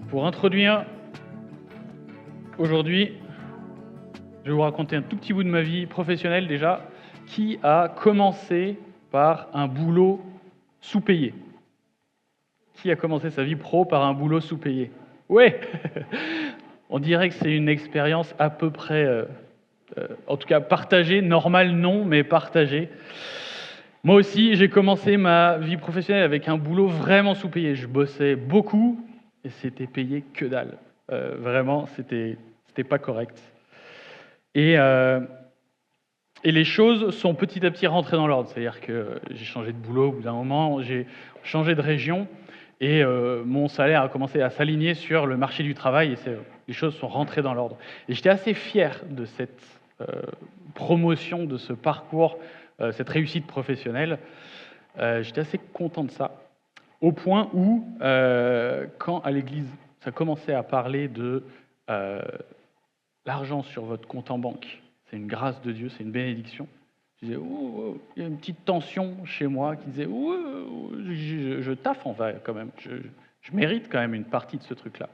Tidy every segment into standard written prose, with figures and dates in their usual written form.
Pour introduire aujourd'hui, je vais vous raconter un tout petit bout de ma vie professionnelle déjà, qui a commencé par un boulot sous-payé. Qui a commencé sa vie pro par un boulot sous-payé? Ouais. On dirait que c'est une expérience à peu près, en tout cas partagée, normale non, mais partagée. Moi aussi, j'ai commencé ma vie professionnelle avec un boulot vraiment sous-payé. Je bossais beaucoup et c'était payé que dalle. Vraiment, c'était pas correct. Et les choses sont petit à petit rentrées dans l'ordre. C'est-à-dire que j'ai changé de boulot au bout d'un moment, j'ai changé de région et mon salaire a commencé à s'aligner sur le marché du travail et les choses sont rentrées dans l'ordre. Et j'étais assez fier de cette promotion, de ce parcours, cette réussite professionnelle. J'étais assez content de ça, au point où, quand à l'église, ça commençait à parler de l'argent sur votre compte en banque, c'est une grâce de Dieu, c'est une bénédiction. Je disais, oh, il y a une petite tension chez moi qui disait, oh, je taffe en fait quand même, je mérite quand même une partie de ce truc-là.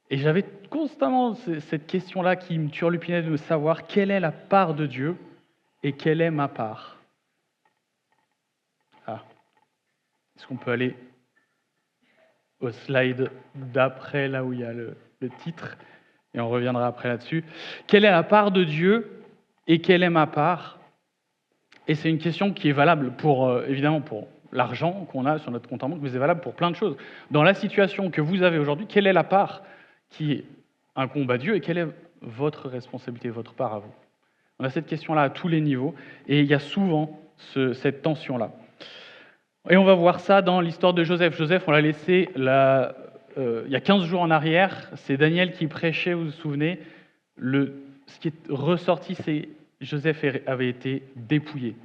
Et j'avais constamment cette question-là qui me turlupinait de savoir quelle est la part de Dieu et quelle est ma part. Ah, est-ce qu'on peut aller au slide d'après, là où il y a le titre, et on reviendra après là-dessus. Quelle est la part de Dieu et quelle est ma part? Et c'est une question qui est valable pour, évidemment, pour l'argent qu'on a sur notre compte en banque, mais c'est valable pour plein de choses. Dans la situation que vous avez aujourd'hui, quelle est la part qui incombe à Dieu et quelle est votre responsabilité, votre part à vous? On a cette question-là à tous les niveaux et il y a souvent cette tension-là. Et on va voir ça dans l'histoire de Joseph. Joseph, on l'a laissé là, il y a 15 jours en arrière. C'est Daniel qui prêchait, vous vous souvenez. Ce qui est ressorti, c'est Joseph avait été dépouillé.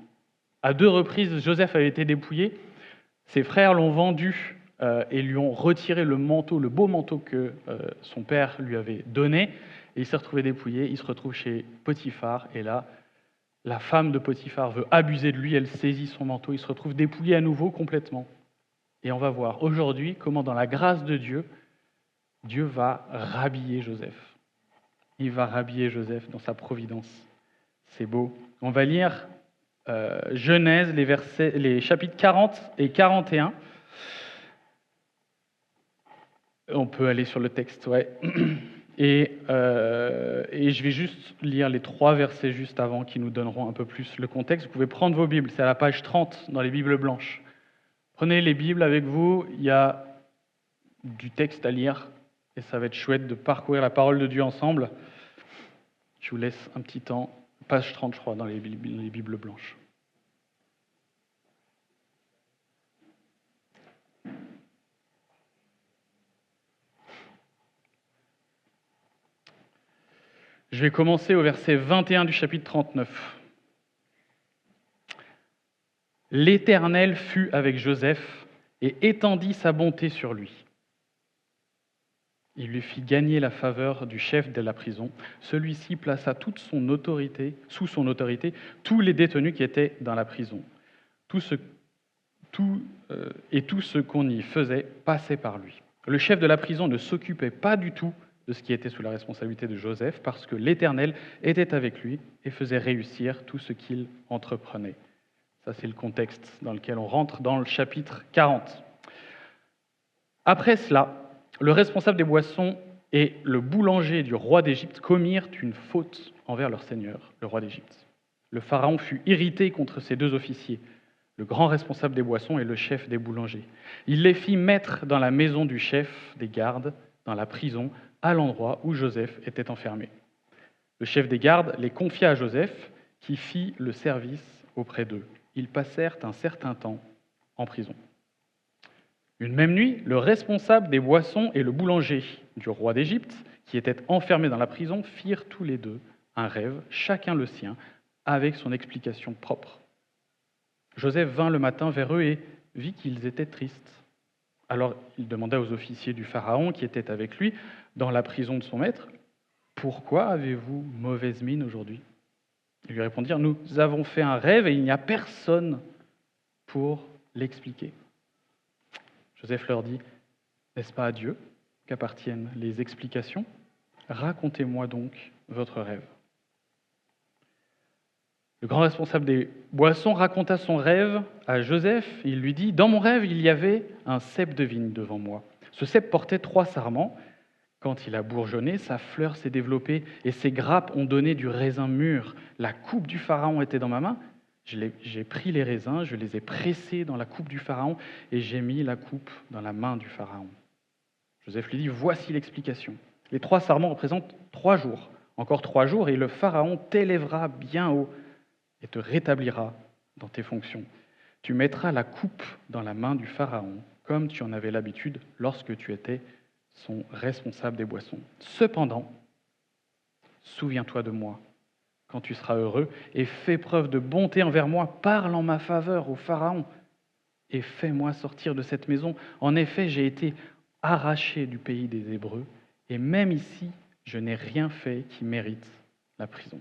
À 2 reprises, Joseph avait été dépouillé. Ses frères l'ont vendu et lui ont retiré le manteau, le beau manteau que son père lui avait donné. Et il s'est retrouvé dépouillé. Il se retrouve chez Potiphar. Et là, la femme de Potiphar veut abuser de lui. Elle saisit son manteau. Il se retrouve dépouillé à nouveau complètement. Et on va voir aujourd'hui comment, dans la grâce de Dieu, Dieu va rhabiller Joseph. Il va rhabiller Joseph dans sa providence. C'est beau. On va lire Genèse, les chapitres 40 et 41. On peut aller sur le texte, ouais. Et je vais juste lire les 3 versets juste avant qui nous donneront un peu plus le contexte. Vous pouvez prendre vos Bibles, c'est à la page 30 dans les Bibles blanches. Prenez les Bibles avec vous, il y a du texte à lire et ça va être chouette de parcourir la parole de Dieu ensemble. Je vous laisse un petit temps, page 30 je crois, dans les Bibles blanches. Je vais commencer au verset 21 du chapitre 39. L'Éternel fut avec Joseph et étendit sa bonté sur lui. Il lui fit gagner la faveur du chef de la prison. Celui-ci plaça sous son autorité tous les détenus qui étaient dans la prison. Tout ce qu'on y faisait passait par lui. Le chef de la prison ne s'occupait pas du tout de ce qui était sous la responsabilité de Joseph, parce que l'Éternel était avec lui et faisait réussir tout ce qu'il entreprenait. Ça, c'est le contexte dans lequel on rentre dans le chapitre 40. Après cela, le responsable des boissons et le boulanger du roi d'Égypte commirent une faute envers leur seigneur, le roi d'Égypte. Le pharaon fut irrité contre ces 2 officiers, le grand responsable des boissons et le chef des boulangers. Il les fit mettre dans la maison du chef des gardes, dans la prison, à l'endroit où Joseph était enfermé. Le chef des gardes les confia à Joseph, qui fit le service auprès d'eux. Ils passèrent un certain temps en prison. Une même nuit, le responsable des boissons et le boulanger du roi d'Égypte, qui étaient enfermés dans la prison, firent tous les 2 un rêve, chacun le sien, avec son explication propre. Joseph vint le matin vers eux et vit qu'ils étaient tristes. Alors il demanda aux officiers du Pharaon qui étaient avec lui dans la prison de son maître, « Pourquoi avez-vous mauvaise mine aujourd'hui ?» Ils lui répondirent, « Nous avons fait un rêve et il n'y a personne pour l'expliquer. Joseph leur dit, n'est-ce pas à Dieu qu'appartiennent les explications? Racontez-moi donc votre rêve. Le grand responsable des boissons raconta son rêve à Joseph. Il lui dit, dans mon rêve, il y avait un cep de vigne devant moi. Ce cep portait 3 sarments. Quand il a bourgeonné, sa fleur s'est développée et ses grappes ont donné du raisin mûr. La coupe du pharaon était dans ma main. J'ai pris les raisins, je les ai pressés dans la coupe du pharaon et j'ai mis la coupe dans la main du pharaon. Joseph lui dit, voici l'explication. Les 3 sarments représentent 3 jours. Encore 3 jours et le pharaon t'élèvera bien haut et te rétablira dans tes fonctions. Tu mettras la coupe dans la main du pharaon, comme tu en avais l'habitude lorsque tu étais son responsable des boissons. Cependant, souviens-toi de moi quand tu seras heureux et fais preuve de bonté envers moi, parle en ma faveur au pharaon et fais-moi sortir de cette maison. En effet, j'ai été arraché du pays des Hébreux et même ici, je n'ai rien fait qui mérite la prison.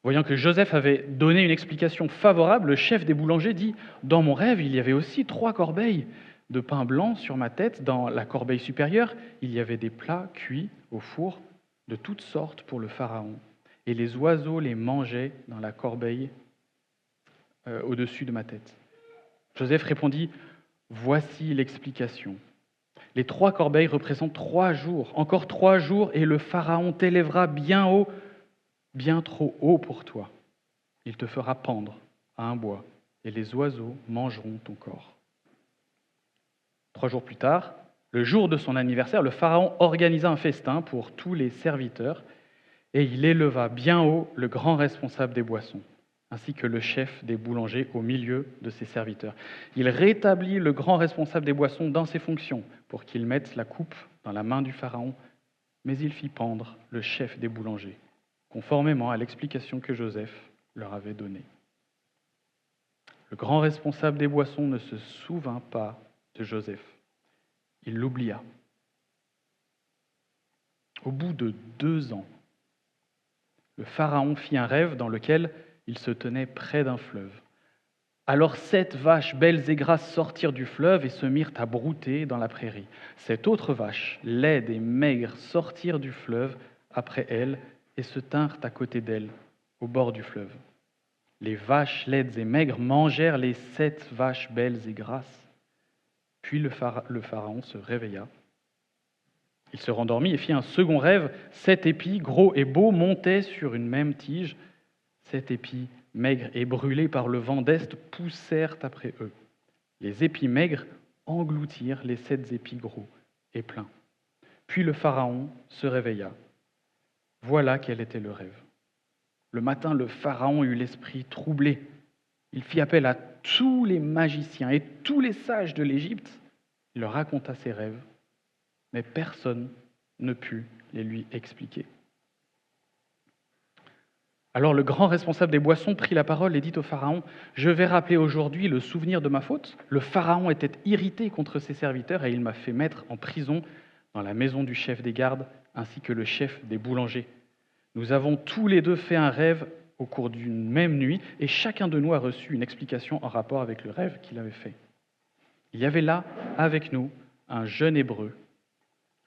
Voyant que Joseph avait donné une explication favorable, le chef des boulangers dit « Dans mon rêve, il y avait aussi 3 corbeilles de pain blanc sur ma tête. Dans la corbeille supérieure, il y avait des plats cuits au four de toutes sortes pour le pharaon. Et les oiseaux les mangeaient dans la corbeille au-dessus de ma tête. » Joseph répondit « Voici l'explication. Les 3 corbeilles représentent 3 jours. Encore 3 jours et le pharaon t'élèvera bien haut, bien trop haut pour toi. Il te fera pendre à un bois et les oiseaux mangeront ton corps. » 3 jours plus tard, le jour de son anniversaire, le pharaon organisa un festin pour tous les serviteurs et il éleva bien haut le grand responsable des boissons, ainsi que le chef des boulangers au milieu de ses serviteurs. Il rétablit le grand responsable des boissons dans ses fonctions pour qu'il mette la coupe dans la main du pharaon, mais il fit pendre le chef des boulangers, conformément à l'explication que Joseph leur avait donnée. Le grand responsable des boissons ne se souvint pas de Joseph. Il l'oublia. Au bout de 2 ans, le pharaon fit un rêve dans lequel il se tenait près d'un fleuve. Alors 7 vaches belles et grasses sortirent du fleuve et se mirent à brouter dans la prairie. 7 autres vaches, laides et maigres, sortirent du fleuve après elles et se tinrent à côté d'elles, au bord du fleuve. Les vaches laides et maigres mangèrent les 7 vaches belles et grasses. Puis le pharaon se réveilla. Il se rendormit et fit un second rêve. 7 épis, gros et beaux, montaient sur une même tige. 7 épis, maigres et brûlés par le vent d'est, poussèrent après eux. Les épis maigres engloutirent les 7 épis gros et pleins. Puis le pharaon se réveilla. Voilà quel était le rêve. Le matin, le pharaon eut l'esprit troublé. Il fit appel à tous les magiciens et tous les sages de l'Égypte. Il leur raconta ses rêves, mais personne ne put les lui expliquer. Alors le grand responsable des boissons prit la parole et dit au pharaon, « Je vais rappeler aujourd'hui le souvenir de ma faute. Le pharaon était irrité contre ses serviteurs et il m'a fait mettre en prison dans la maison du chef des gardes ainsi que le chef des boulangers. Nous avons tous les 2 fait un rêve au cours d'une même nuit et chacun de nous a reçu une explication en rapport avec le rêve qu'il avait fait. Il y avait là avec nous un jeune Hébreu,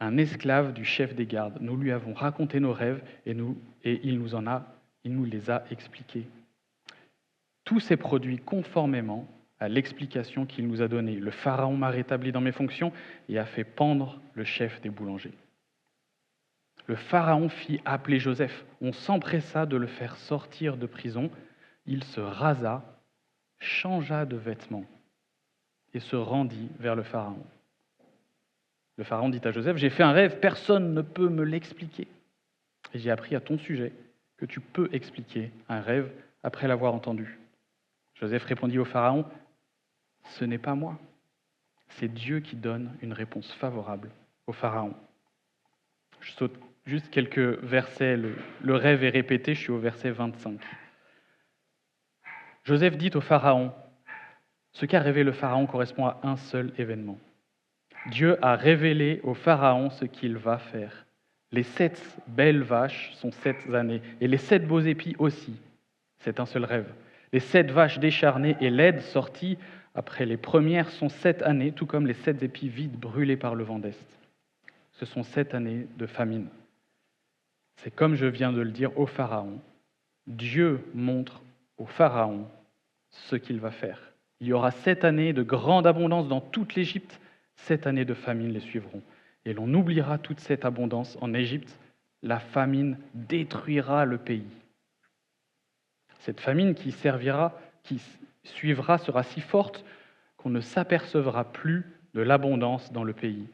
un esclave du chef des gardes. Nous lui avons raconté nos rêves et il nous les a expliqués. Tout s'est produit conformément à l'explication qu'il nous a donnée. Le pharaon m'a rétabli dans mes fonctions et a fait pendre le chef des boulangers. Le pharaon fit appeler Joseph. On s'empressa de le faire sortir de prison. Il se rasa, changea de vêtements et se rendit vers le pharaon. Le pharaon dit à Joseph, « J'ai fait un rêve, personne ne peut me l'expliquer. Et j'ai appris à ton sujet que tu peux expliquer un rêve après l'avoir entendu. » Joseph répondit au pharaon, « Ce n'est pas moi, c'est Dieu qui donne une réponse favorable au pharaon. » Je saute juste quelques versets, le rêve est répété, je suis au verset 25. Joseph dit au pharaon, ce qu'a rêvé le pharaon correspond à un seul événement. Dieu a révélé au pharaon ce qu'il va faire. Les 7 belles vaches sont 7 années, et les 7 beaux épis aussi. C'est un seul rêve. Les 7 vaches décharnées et laides sorties après les premières sont 7 années, tout comme les 7 épis vides brûlés par le vent d'Est. Ce sont 7 années de famine. C'est comme je viens de le dire au Pharaon. Dieu montre au Pharaon ce qu'il va faire. Il y aura 7 années de grande abondance dans toute l'Égypte, 7 années de famine les suivront. Et l'on oubliera toute cette abondance en Égypte. La famine détruira le pays. Cette famine qui suivra sera si forte qu'on ne s'apercevra plus de l'abondance dans le pays.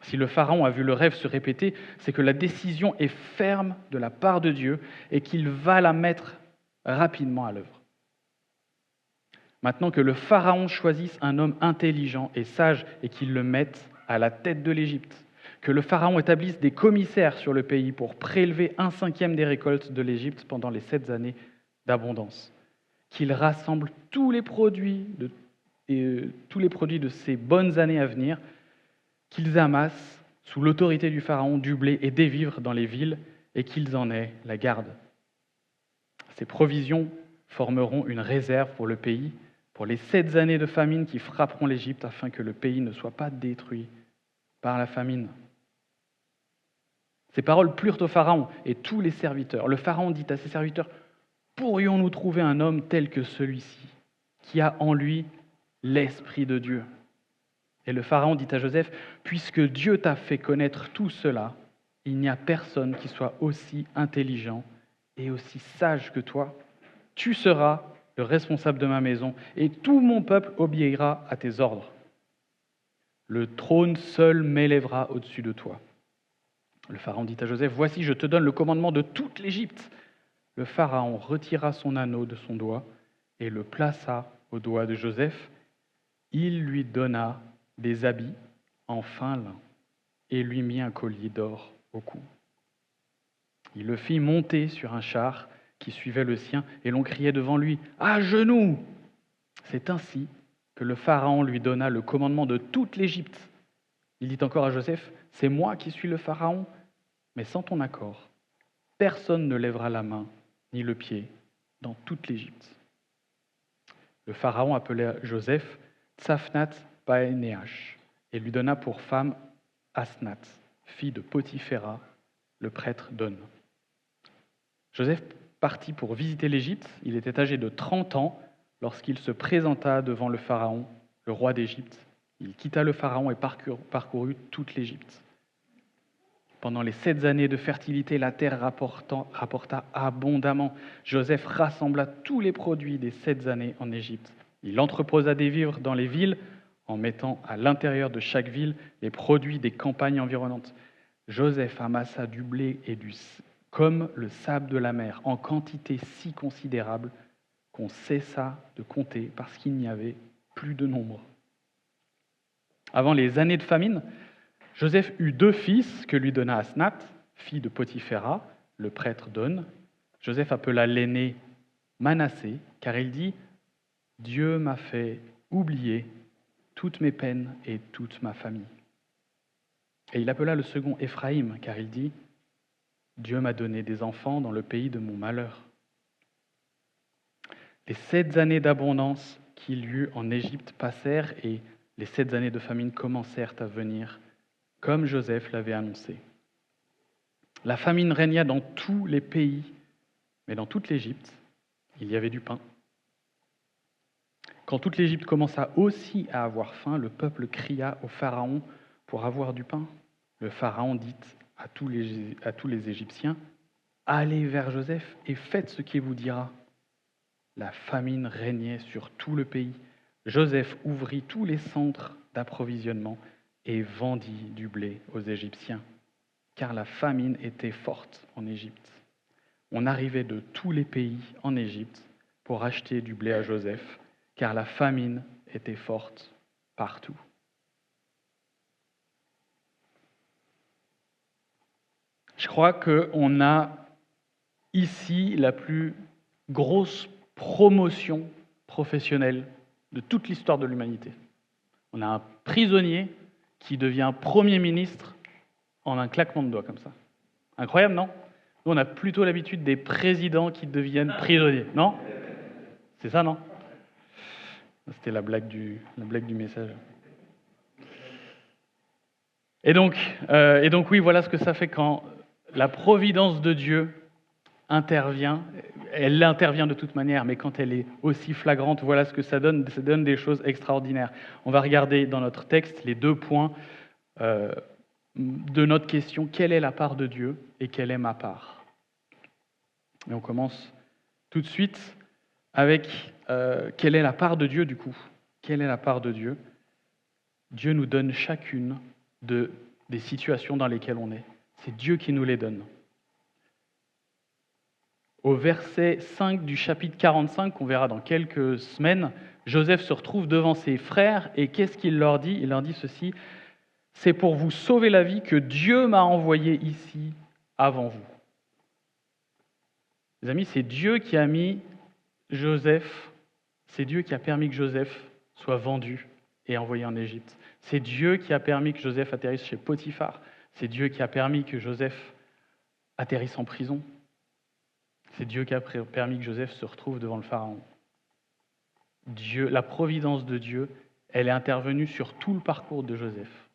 Si le Pharaon a vu le rêve se répéter, c'est que la décision est ferme de la part de Dieu et qu'il va la mettre rapidement à l'œuvre. Maintenant que le Pharaon choisisse un homme intelligent et sage et qu'il le mette à la tête de l'Égypte, que le Pharaon établisse des commissaires sur le pays pour prélever 1/5 des récoltes de l'Égypte pendant les 7 années d'abondance, qu'il rassemble tous les produits de ces bonnes années à venir, qu'ils amassent, sous l'autorité du Pharaon, du blé et des vivres dans les villes, et qu'ils en aient la garde. Ces provisions formeront une réserve pour le pays, pour les 7 années de famine qui frapperont l'Égypte, afin que le pays ne soit pas détruit par la famine. Ces paroles plurent au Pharaon et tous les serviteurs. Le Pharaon dit à ses serviteurs, « Pourrions-nous trouver un homme tel que celui-ci, qui a en lui l'Esprit de Dieu ?» Et le Pharaon dit à Joseph, « Puisque Dieu t'a fait connaître tout cela, il n'y a personne qui soit aussi intelligent et aussi sage que toi. Tu seras le responsable de ma maison, et tout mon peuple obéira à tes ordres. Le trône seul m'élèvera au-dessus de toi. » Le Pharaon dit à Joseph, « Voici, je te donne le commandement de toute l'Égypte. » Le Pharaon retira son anneau de son doigt et le plaça au doigt de Joseph. Il lui donna des habits en fin lin et lui mit un collier d'or au cou. Il le fit monter sur un char qui suivait le sien, et l'on criait devant lui, « À genoux !» C'est ainsi que le Pharaon lui donna le commandement de toute l'Égypte. Il dit encore à Joseph, « C'est moi qui suis le Pharaon, mais sans ton accord, personne ne lèvera la main ni le pied dans toute l'Égypte. » Le Pharaon appela Joseph Tsafnat Paeneach et lui donna pour femme Asnath, fille de Potiphéra, le prêtre d'On. Joseph partit pour visiter l'Égypte. Il était âgé de 30 ans lorsqu'il se présenta devant le Pharaon, le roi d'Égypte. Il quitta le Pharaon et parcourut toute l'Égypte. Pendant les 7 années de fertilité, la terre rapporta abondamment. Joseph rassembla tous les produits des 7 années en Égypte. Il entreposa des vivres dans les villes en mettant à l'intérieur de chaque ville les produits des campagnes environnantes. Joseph amassa du blé et comme le sable de la mer, en quantité si considérable qu'on cessa de compter parce qu'il n'y avait plus de nombre. Avant les années de famine, Joseph eut 2 fils que lui donna Asnath, fille de Potiphéra, le prêtre d'On. Joseph appela l'aîné Manassé, car il dit « Dieu m'a fait oublier toutes mes peines et toute ma famille. » Et il appela le second Éphraïm, car il dit « Dieu m'a donné des enfants dans le pays de mon malheur. » Les 7 années d'abondance qu'il y eut en Égypte passèrent et les 7 années de famine commencèrent à venir, comme Joseph l'avait annoncé. La famine régna dans tous les pays, mais dans toute l'Égypte, il y avait du pain. Quand toute l'Égypte commença aussi à avoir faim, le peuple cria au Pharaon pour avoir du pain. Le Pharaon dit à tous les Égyptiens, « Allez vers Joseph et faites ce qu'il vous dira. » La famine régnait sur tout le pays. Joseph ouvrit tous les centres d'approvisionnement et vendit du blé aux Égyptiens, car la famine était forte en Égypte. On arrivait de tous les pays en Égypte pour acheter du blé à Joseph, car la famine était forte partout. Je crois qu'on a ici la plus grosse promotion professionnelle de toute l'histoire de l'humanité. On a un prisonnier qui devient Premier ministre en un claquement de doigts comme ça. Incroyable, non? Nous, on a plutôt l'habitude des présidents qui deviennent prisonniers, non? C'est ça, non? C'était la blague du message. Et donc oui, voilà ce que ça fait quand la providence de Dieu intervient. Elle intervient de toute manière, mais quand elle est aussi flagrante, voilà ce que ça donne. Ça donne des choses extraordinaires. On va regarder dans notre texte les 2 points de notre question. Quelle est la part de Dieu et quelle est ma part? Et on commence tout de suite avec quelle est la part de Dieu du coup? Quelle est la part de Dieu? Dieu nous donne chacune des situations dans lesquelles on est. C'est Dieu qui nous les donne. Au verset 5 du chapitre 45, qu'on verra dans quelques semaines, Joseph se retrouve devant ses frères et qu'est-ce qu'il leur dit? Il leur dit ceci: « C'est pour vous sauver la vie que Dieu m'a envoyé ici avant vous. » Les amis, c'est Dieu qui a mis Joseph, c'est Dieu qui a permis que Joseph soit vendu et envoyé en Égypte. C'est Dieu qui a permis que Joseph atterrisse chez Potiphar. C'est Dieu qui a permis que Joseph atterrisse en prison. C'est Dieu qui a permis que Joseph se retrouve devant le Pharaon. Dieu, la providence de Dieu, elle est intervenue sur tout le parcours de Joseph.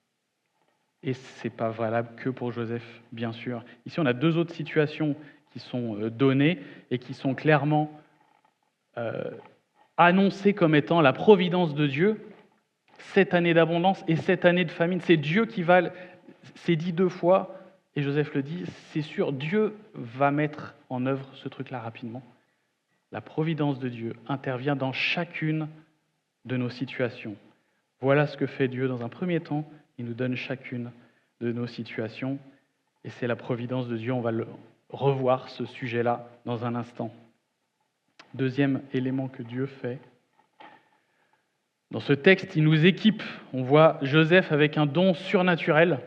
Et ce n'est pas valable que pour Joseph, bien sûr. Ici, on a 2 autres situations qui sont données et qui sont clairement annoncées comme étant la providence de Dieu, cette année d'abondance et cette année de famine. C'est Dieu qui va, c'est dit 2 fois, et Joseph le dit, c'est sûr, Dieu va mettre en œuvre ce truc-là rapidement. La providence de Dieu intervient dans chacune de nos situations. Voilà ce que fait Dieu dans un premier temps. Il nous donne chacune de nos situations. Et c'est la providence de Dieu. On va revoir ce sujet-là dans un instant. Deuxième élément que Dieu fait. Dans ce texte, il nous équipe. On voit Joseph avec un don surnaturel,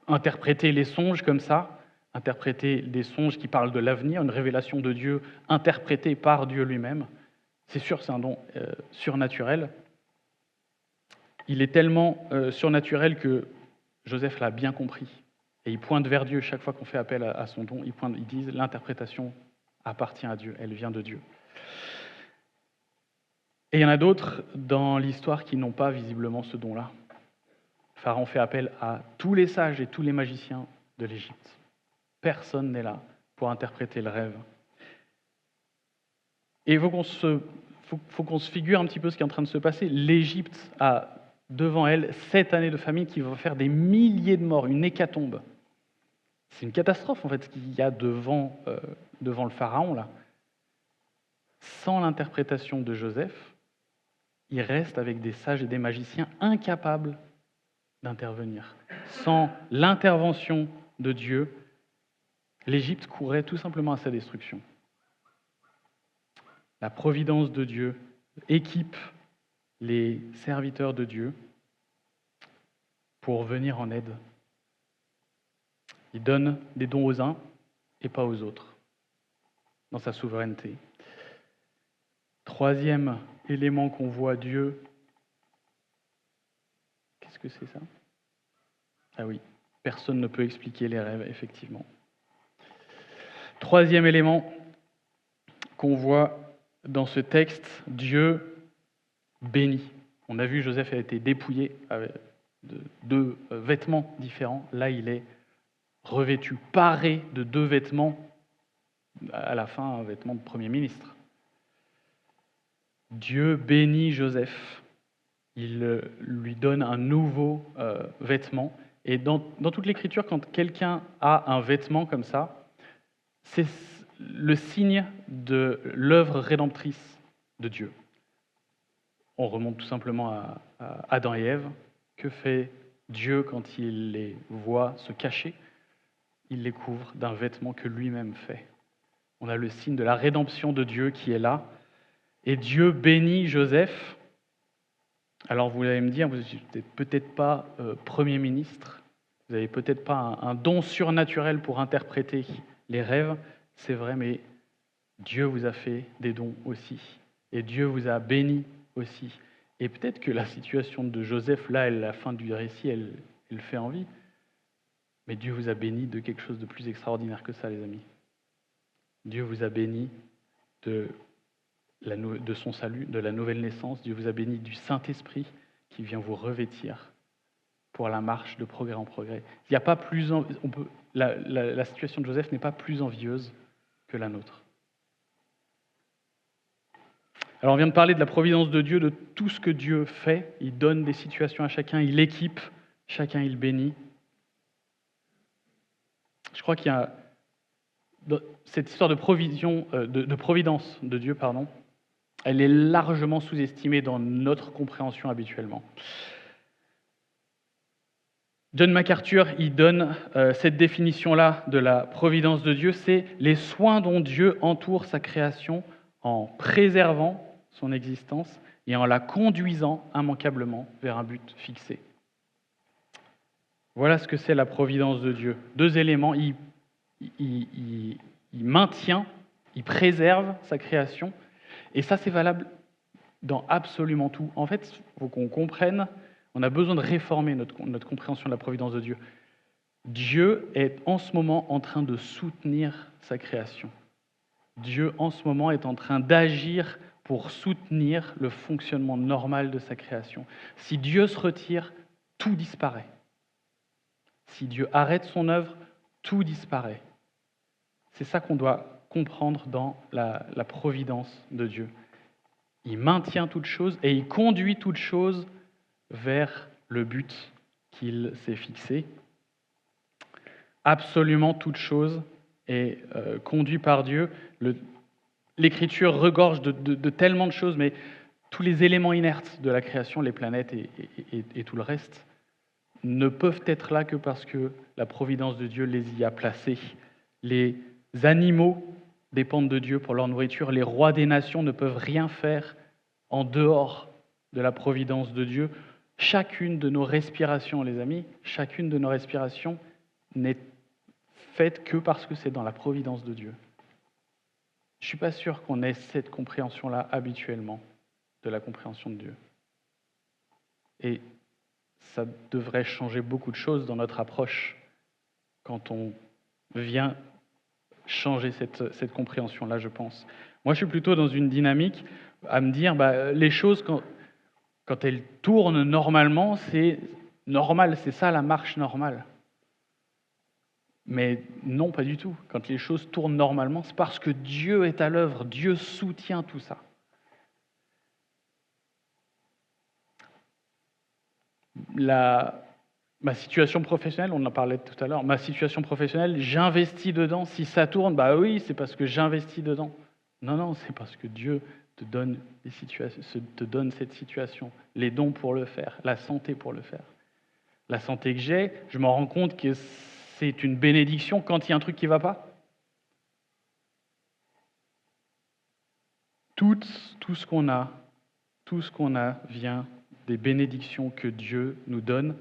interpréter les songes comme ça, interpréter des songes qui parlent de l'avenir, une révélation de Dieu interprétée par Dieu lui-même. C'est sûr, c'est un don surnaturel. Il est tellement surnaturel que Joseph l'a bien compris. Et il pointe vers Dieu chaque fois qu'on fait appel à son don. Il dit l'interprétation appartient à Dieu, elle vient de Dieu. Et il y en a d'autres dans l'histoire qui n'ont pas visiblement ce don-là. Pharaon fait appel à tous les sages et tous les magiciens de l'Égypte. Personne n'est là pour interpréter le rêve. Et il faut qu'on se figure un petit peu ce qui est en train de se passer. L'Égypte a devant elle 7 années de famine qui vont faire des milliers de morts, une hécatombe. C'est une catastrophe en fait ce qu'il y a devant le Pharaon là. Sans l'interprétation de Joseph, il reste avec des sages et des magiciens incapables d'intervenir. Sans l'intervention de Dieu, l'Égypte courait tout simplement à sa destruction. La providence de Dieu équipe les serviteurs de Dieu pour venir en aide. Il donne des dons aux uns et pas aux autres, dans sa souveraineté. Troisième élément qu'on voit Dieu, qu'est-ce que c'est ça? Ah oui, personne ne peut expliquer les rêves, effectivement. Troisième élément qu'on voit dans ce texte, Dieu bénit. On a vu Joseph a été dépouillé de 2 vêtements différents. Là, il est revêtu, paré de 2 vêtements, à la fin, un vêtement de Premier ministre. Dieu bénit Joseph. Il lui donne un nouveau vêtement. Et dans toute l'Écriture, quand quelqu'un a un vêtement comme ça, c'est le signe de l'œuvre rédemptrice de Dieu. On remonte tout simplement à Adam et Ève. Que fait Dieu quand il les voit se cacher? Il les couvre d'un vêtement que lui-même fait. On a le signe de la rédemption de Dieu qui est là. Et Dieu bénit Joseph. Alors vous allez me dire, vous n'êtes peut-être pas Premier ministre, vous n'avez peut-être pas un don surnaturel pour interpréter les rêves, c'est vrai, mais Dieu vous a fait des dons aussi. Et Dieu vous a béni aussi. Et peut-être que la situation de Joseph, là, la fin du récit, elle fait envie. Mais Dieu vous a béni de quelque chose de plus extraordinaire que ça, les amis. Dieu vous a béni de de son salut, de la nouvelle naissance. Dieu vous a béni du Saint-Esprit qui vient vous revêtir pour la marche de progrès en progrès. Il n'y a pas plus la situation de Joseph n'est pas plus envieuse que la nôtre. Alors on vient de parler de la providence de Dieu, de tout ce que Dieu fait. Il donne des situations à chacun, il équipe, chacun il bénit. Je crois qu'il y a cette histoire de provision, de providence de Dieu, elle est largement sous-estimée dans notre compréhension habituellement. John MacArthur, il donne cette définition-là de la providence de Dieu, c'est les soins dont Dieu entoure sa création en préservant son existence et en la conduisant immanquablement vers un but fixé. Voilà ce que c'est la providence de Dieu. Deux éléments, il maintient, il préserve sa création, et ça c'est valable dans absolument tout. En fait, il faut qu'on comprenne, on a besoin de réformer notre compréhension de la providence de Dieu. Dieu est en ce moment en train de soutenir sa création. Dieu en ce moment est en train d'agir pour soutenir le fonctionnement normal de sa création. Si Dieu se retire, tout disparaît. Si Dieu arrête son œuvre, tout disparaît. C'est ça qu'on doit comprendre dans la providence de Dieu. Il maintient toute chose et il conduit toute chose vers le but qu'il s'est fixé. Absolument toute chose est conduite par Dieu. L'Écriture regorge de tellement de choses, mais tous les éléments inertes de la création, les planètes et tout le reste, ne peuvent être là que parce que la providence de Dieu les y a placés. Les animaux dépendent de Dieu pour leur nourriture. Les rois des nations ne peuvent rien faire en dehors de la providence de Dieu. Chacune de nos respirations, les amis, chacune de nos respirations n'est faite que parce que c'est dans la providence de Dieu. Je ne suis pas sûr qu'on ait cette compréhension-là habituellement, de la compréhension de Dieu. Et ça devrait changer beaucoup de choses dans notre approche quand on vient changer cette compréhension-là, je pense. Moi, je suis plutôt dans une dynamique à me dire, les choses, quand elles tournent normalement, c'est normal, c'est ça la marche normale. Mais non, pas du tout. Quand les choses tournent normalement, c'est parce que Dieu est à l'œuvre, Dieu soutient tout ça. Ma situation professionnelle, on en parlait tout à l'heure, ma situation professionnelle, j'investis dedans. Si ça tourne, oui, c'est parce que j'investis dedans. Non, c'est parce que Dieu te donne cette situation, les dons pour le faire, la santé pour le faire. La santé que j'ai, je me rends compte que c'est une bénédiction quand il y a un truc qui ne va pas. Tout ce qu'on a vient des bénédictions que Dieu nous donne,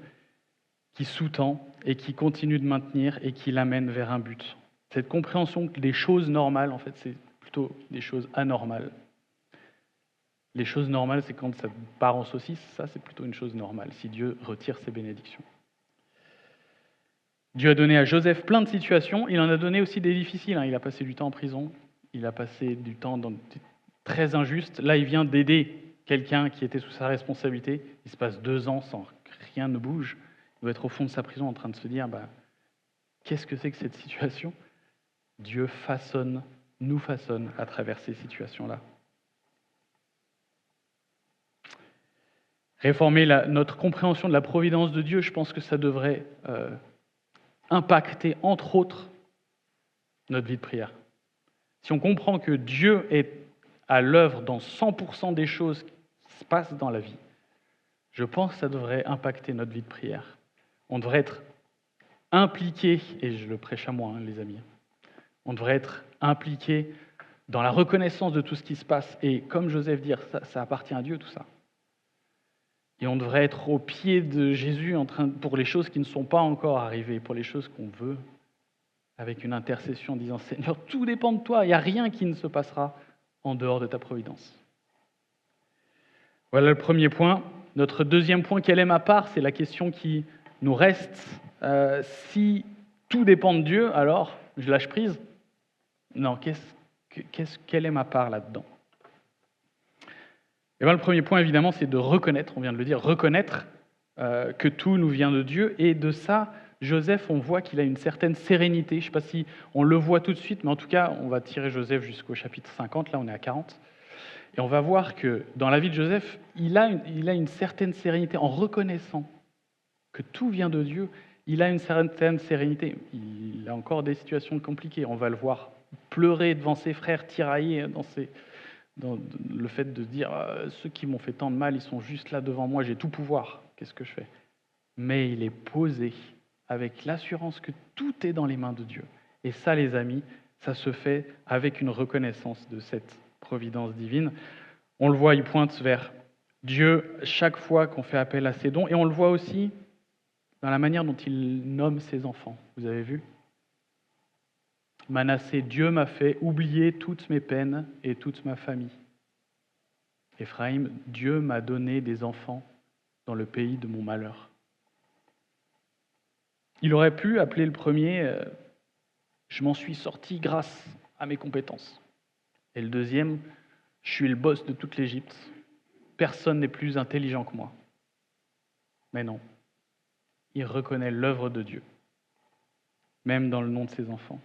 qui sous-tend et qui continue de maintenir et qui l'amène vers un but. Cette compréhension des choses normales, en fait, c'est plutôt des choses anormales. Les choses normales, c'est quand ça part en saucisse, ça c'est plutôt une chose normale, si Dieu retire ses bénédictions. Dieu a donné à Joseph plein de situations, il en a donné aussi des difficiles. Il a passé du temps en prison, il a passé du temps très injuste. Là, il vient d'aider quelqu'un qui était sous sa responsabilité. Il se passe 2 ans sans que rien ne bouge. Il doit être au fond de sa prison en train de se dire, qu'est-ce que c'est que cette situation ? Dieu nous façonne à travers ces situations-là. Réformer notre compréhension de la providence de Dieu, je pense que ça devrait impacter, entre autres, notre vie de prière. Si on comprend que Dieu est à l'œuvre dans 100% des choses qui se passent dans la vie, je pense que ça devrait impacter notre vie de prière. On devrait être impliqué, et je le prêche à moi, les amis, on devrait être impliqué dans la reconnaissance de tout ce qui se passe, et comme Joseph dit, ça appartient à Dieu tout ça. Et on devrait être au pied de Jésus pour les choses qui ne sont pas encore arrivées, pour les choses qu'on veut, avec une intercession disant « Seigneur, tout dépend de toi, il n'y a rien qui ne se passera en dehors de ta providence. » Voilà le premier point. Notre deuxième point, quelle est ma part ? C'est la question qui nous reste. Si tout dépend de Dieu, alors je lâche prise ? Non, quelle est ma part là-dedans ? Et bien, le premier point, évidemment, c'est de reconnaître, on vient de le dire, reconnaître que tout nous vient de Dieu. Et de ça, Joseph, on voit qu'il a une certaine sérénité. Je ne sais pas si on le voit tout de suite, mais en tout cas, on va tirer Joseph jusqu'au chapitre 50, là on est à 40. Et on va voir que dans la vie de Joseph, il a une certaine sérénité en reconnaissant que tout vient de Dieu. Il a une certaine sérénité. Il a encore des situations compliquées. On va le voir pleurer devant ses frères, tirailler dans le fait de dire ceux qui m'ont fait tant de mal, ils sont juste là devant moi, j'ai tout pouvoir. Qu'est-ce que je fais? Mais il est posé avec l'assurance que tout est dans les mains de Dieu. Et ça, les amis, ça se fait avec une reconnaissance de cette providence divine. On le voit, il pointe vers Dieu chaque fois qu'on fait appel à ses dons. Et on le voit aussi dans la manière dont il nomme ses enfants. Vous avez vu? Manassé, Dieu m'a fait oublier toutes mes peines et toute ma famille. Éphraïm, Dieu m'a donné des enfants dans le pays de mon malheur. Il aurait pu appeler le premier je m'en suis sorti grâce à mes compétences. Et le deuxième, je suis le boss de toute l'Égypte. Personne n'est plus intelligent que moi. Mais non, il reconnaît l'œuvre de Dieu, même dans le nom de ses enfants.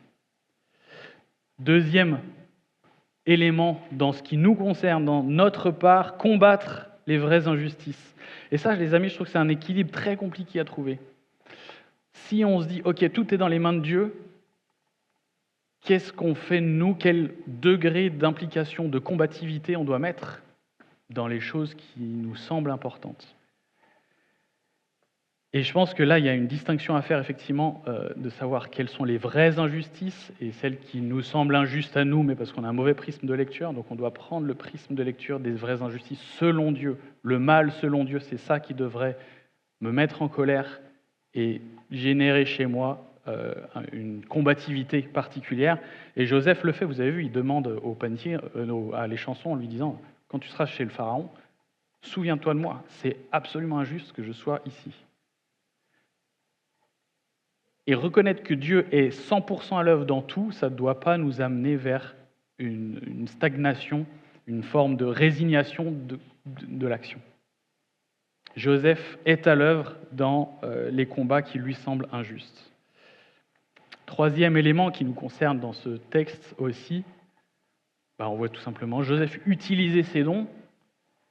Deuxième élément dans ce qui nous concerne, dans notre part, combattre les vraies injustices. Et ça, les amis, je trouve que c'est un équilibre très compliqué à trouver. Si on se dit, ok, tout est dans les mains de Dieu, qu'est-ce qu'on fait, nous? Quel degré d'implication, de combativité on doit mettre dans les choses qui nous semblent importantes? Et je pense que là, il y a une distinction à faire, effectivement, de savoir quelles sont les vraies injustices et celles qui nous semblent injustes à nous, mais parce qu'on a un mauvais prisme de lecture. Donc on doit prendre le prisme de lecture des vraies injustices selon Dieu. Le mal selon Dieu, c'est ça qui devrait me mettre en colère et générer chez moi une combativité particulière. Et Joseph le fait, vous avez vu, il demande au panetier, à les chansons, en lui disant « Quand tu seras chez le Pharaon, souviens-toi de moi, c'est absolument injuste que je sois ici. » Et reconnaître que Dieu est 100% à l'œuvre dans tout, ça ne doit pas nous amener vers une stagnation, une forme de résignation de l'action. Joseph est à l'œuvre dans les combats qui lui semblent injustes. Troisième élément qui nous concerne dans ce texte aussi, on voit tout simplement Joseph utiliser ses dons,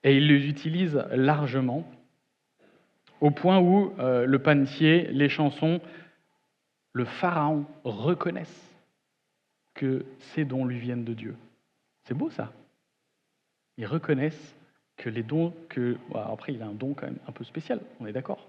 et il les utilise largement, au point où le panetier, les chansons, le Pharaon reconnaissent que ces dons lui viennent de Dieu. C'est beau ça. Ils reconnaissent que les dons après, il a un don quand même un peu spécial, on est d'accord.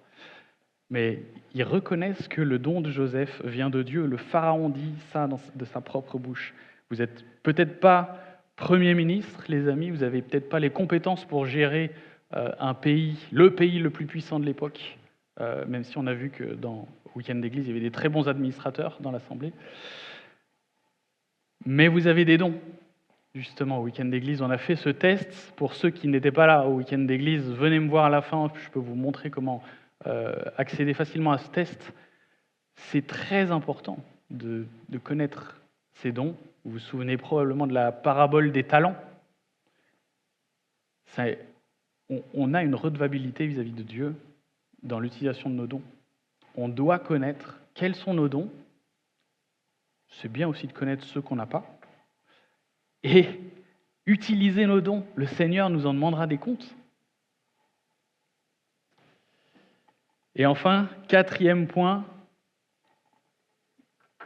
Mais ils reconnaissent que le don de Joseph vient de Dieu. Le Pharaon dit ça de sa propre bouche. Vous n'êtes peut-être pas Premier ministre, les amis, vous n'avez peut-être pas les compétences pour gérer un pays, le pays le plus puissant de l'époque, même si on a vu que dans Week-end d'église, il y avait des très bons administrateurs dans l'Assemblée. Mais vous avez des dons. Justement, au Week-end d'église, on a fait ce test. Pour ceux qui n'étaient pas là au Week-end d'église, venez me voir à la fin, je peux vous montrer comment accéder facilement à ce test. C'est très important de connaître ces dons. Vous vous souvenez probablement de la parabole des talents. On a une redevabilité vis-à-vis de Dieu dans l'utilisation de nos dons. On doit connaître quels sont nos dons. C'est bien aussi de connaître ceux qu'on n'a pas. Et utiliser nos dons. Le Seigneur nous en demandera des comptes. Et enfin, quatrième point,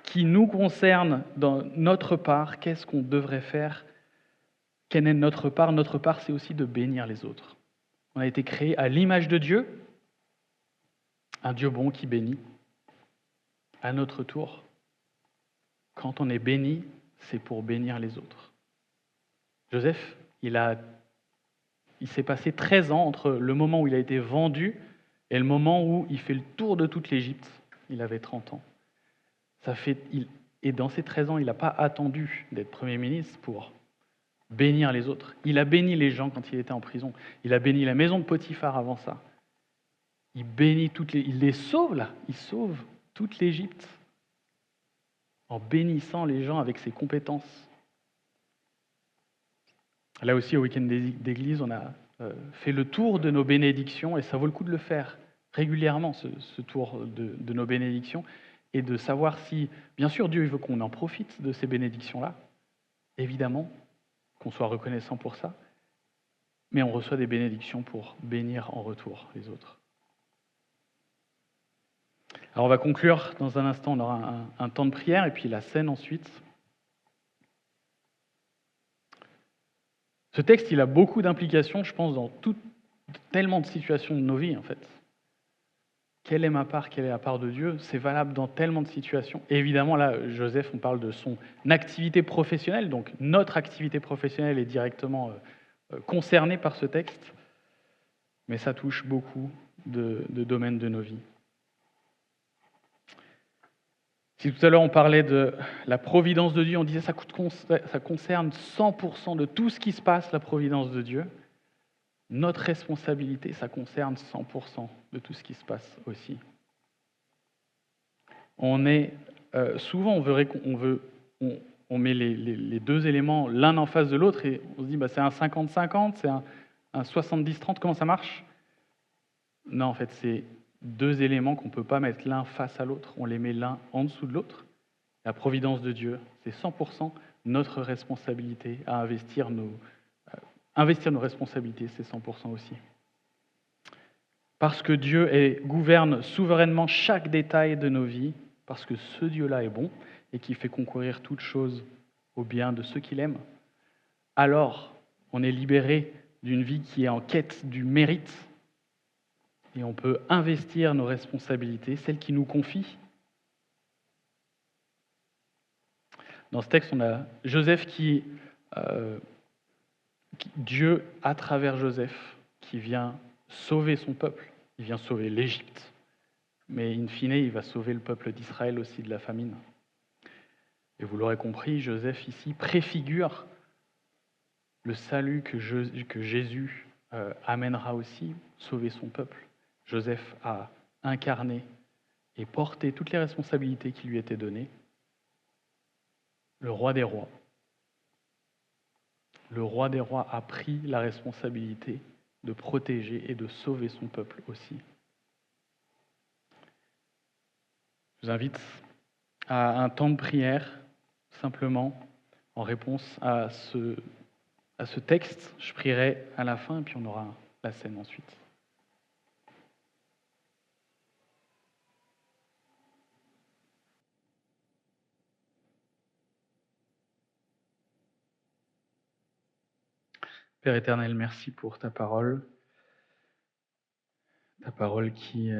qui nous concerne dans notre part, qu'est-ce qu'on devrait faire? Quelle est notre part? Notre part, c'est aussi de bénir les autres. On a été créé à l'image de Dieu, un Dieu bon qui bénit. À notre tour, quand on est béni, c'est pour bénir les autres. Joseph, il s'est passé 13 ans entre le moment où il a été vendu et le moment où il fait le tour de toute l'Égypte. Il avait 30 ans. Et dans ces 13 ans, il n'a pas attendu d'être Premier ministre pour bénir les autres. Il a béni les gens quand il était en prison. Il a béni la maison de Potiphar avant ça. Il bénit il les sauve là. Il sauve toute l'Égypte en bénissant les gens avec ses compétences. Là aussi, au Week-end d'église, on a fait le tour de nos bénédictions, et ça vaut le coup de le faire régulièrement, ce tour de nos bénédictions, et de savoir si, bien sûr, Dieu il veut qu'on en profite de ces bénédictions-là, évidemment, qu'on soit reconnaissant pour ça, mais on reçoit des bénédictions pour bénir en retour les autres. Alors on va conclure dans un instant, on aura un temps de prière, et puis la scène ensuite. Ce texte, il a beaucoup d'implications, je pense, dans tellement de situations de nos vies, en fait. Quelle est ma part, quelle est la part de Dieu? C'est valable dans tellement de situations. Et évidemment, là, Joseph, on parle de son activité professionnelle, donc notre activité professionnelle est directement concernée par ce texte, mais ça touche beaucoup de domaines de nos vies. Si tout à l'heure on parlait de la providence de Dieu, on disait ça concerne 100% de tout ce qui se passe, la providence de Dieu. Notre responsabilité, ça concerne 100% de tout ce qui se passe aussi. On est souvent, on met les deux éléments l'un en face de l'autre et on se dit c'est un 50-50, c'est un 70-30, comment ça marche? Non, en fait, c'est deux éléments qu'on ne peut pas mettre l'un face à l'autre, on les met l'un en dessous de l'autre. La providence de Dieu, c'est 100% notre responsabilité à investir nos responsabilités, c'est 100% aussi. Parce que Dieu gouverne souverainement chaque détail de nos vies, parce que ce Dieu-là est bon et qui fait concourir toutes choses au bien de ceux qu'il aime, alors on est libéré d'une vie qui est en quête du mérite et on peut investir nos responsabilités, celles qui nous confient. Dans ce texte, on a Joseph Dieu, à travers Joseph, qui vient sauver son peuple. Il vient sauver l'Égypte, mais in fine, il va sauver le peuple d'Israël aussi de la famine. Et vous l'aurez compris, Joseph ici préfigure le salut que Jésus amènera aussi, sauver son peuple. Joseph a incarné et porté toutes les responsabilités qui lui étaient données. Le roi des rois. Le roi des rois a pris la responsabilité de protéger et de sauver son peuple aussi. Je vous invite à un temps de prière, simplement, en réponse à ce texte. Je prierai à la fin, et puis on aura la scène ensuite. Père éternel, merci pour ta parole qui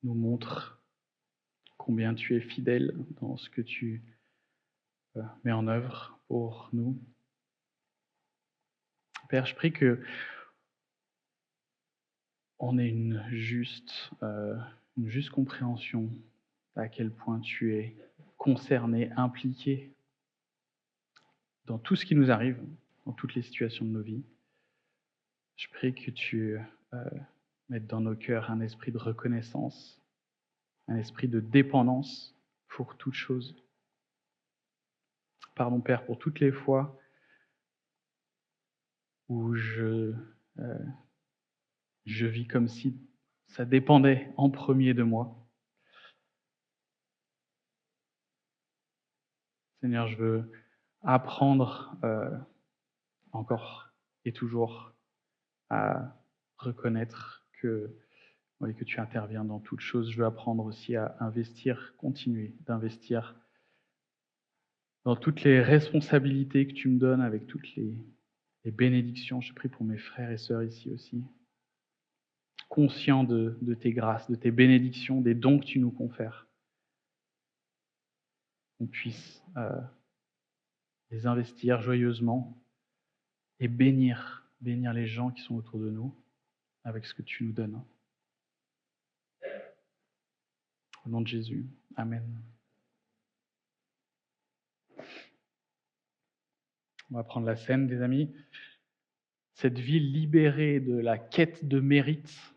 nous montre combien tu es fidèle dans ce que tu mets en œuvre pour nous. Père, je prie que on ait une juste compréhension à quel point tu es concerné, impliqué dans tout ce qui nous arrive, dans toutes les situations de nos vies. Je prie que tu mettes dans nos cœurs un esprit de reconnaissance, un esprit de dépendance pour toute chose. Pardon, Père, pour toutes les fois où je vis comme si ça dépendait en premier de moi. Seigneur, je veux apprendre encore et toujours à reconnaître que tu interviens dans toutes choses. Je veux apprendre aussi à investir, continuer d'investir dans toutes les responsabilités que tu me donnes, avec toutes les bénédictions. Je prie pour mes frères et sœurs ici aussi, conscients de tes grâces, de tes bénédictions, des dons que tu nous confères. Qu'on puisse les investir joyeusement et bénir les gens qui sont autour de nous avec ce que tu nous donnes. Au nom de Jésus. Amen. On va prendre la scène, des amis. Cette vie libérée de la quête de mérite,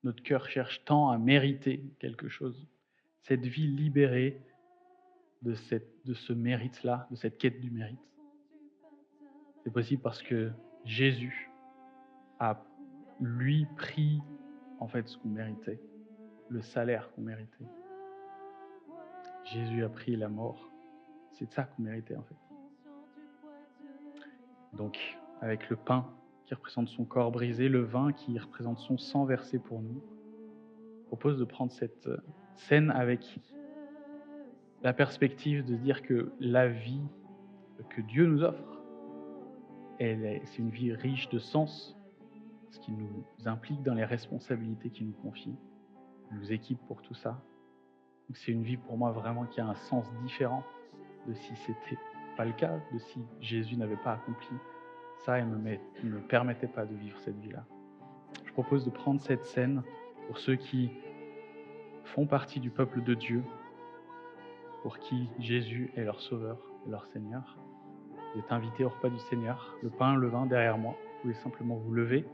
notre cœur cherche tant à mériter quelque chose. Cette vie libérée de ce mérite-là, de cette quête du mérite. C'est possible parce que Jésus a, lui, pris en fait ce qu'on méritait, le salaire qu'on méritait. Jésus a pris la mort. C'est ça qu'on méritait en fait. Donc, avec le pain qui représente son corps brisé, le vin qui représente son sang versé pour nous, je propose de prendre cette scène avec la perspective de dire que la vie que Dieu nous offre, c'est une vie riche de sens, ce qui nous implique dans les responsabilités qu'il nous confie, nous équipe pour tout ça. Donc c'est une vie pour moi vraiment qui a un sens différent de si c'était pas le cas, de si Jésus n'avait pas accompli ça et ne me permettait pas de vivre cette vie-là. Je propose de prendre cette scène pour ceux qui font partie du peuple de Dieu, pour qui Jésus est leur sauveur et leur Seigneur. Vous êtes invités au repas du Seigneur, le pain, le vin derrière moi. Vous pouvez simplement vous lever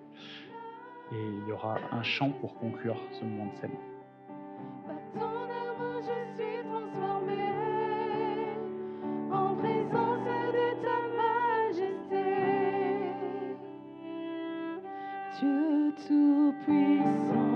et il y aura un chant pour conclure ce moment de scène. Par ton amour, je suis transformée en présence de ta majesté. Dieu Tout-Puissant.